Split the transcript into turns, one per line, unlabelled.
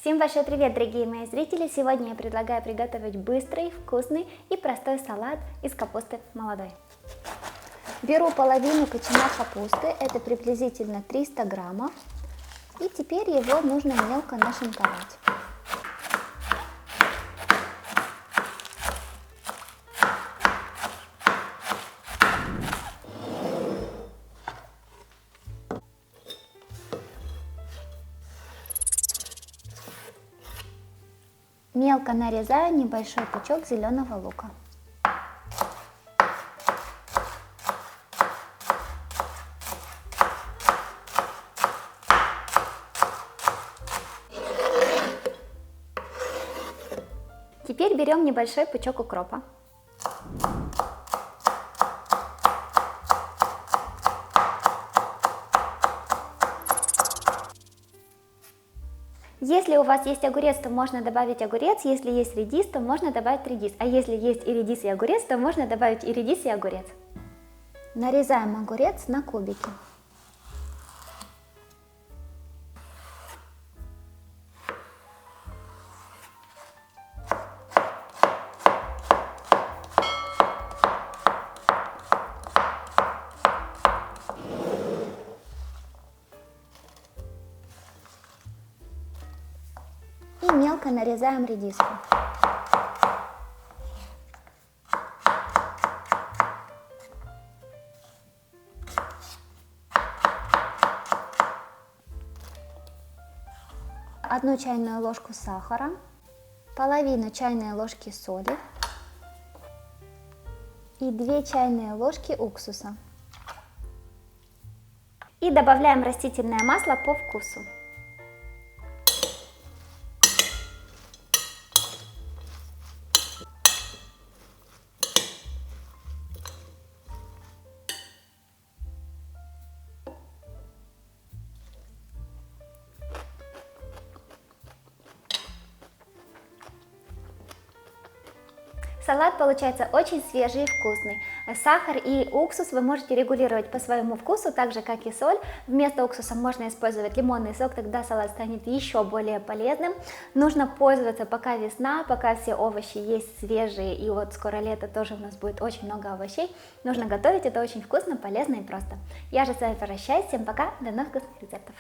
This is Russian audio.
Всем большой привет, дорогие мои зрители! Сегодня я предлагаю приготовить быстрый, вкусный и простой салат из капусты молодой. Беру половину кочана капусты, это приблизительно 300 граммов, и теперь его нужно мелко нашинковать. Мелко нарезаю небольшой пучок зеленого лука. Теперь берем небольшой пучок укропа. Если у вас есть огурец, то можно добавить огурец, если есть редис, то можно добавить редис, а если есть и редис, и огурец, то можно добавить и редис, и огурец. Нарезаем огурец на кубики. И мелко нарезаем редиску. Одну чайную ложку сахара, половину чайной ложки соли и 2 чайные ложки уксуса. И добавляем растительное масло по вкусу. Салат получается очень свежий и вкусный. Сахар и уксус вы можете регулировать по своему вкусу, так же как и соль. Вместо уксуса можно использовать лимонный сок, тогда салат станет еще более полезным. Нужно пользоваться пока весна, пока все овощи есть свежие, и вот скоро лето, тоже у нас будет очень много овощей. Нужно готовить, это очень вкусно, полезно и просто. Я же с вами прощаюсь, всем пока, до новых вкусных рецептов.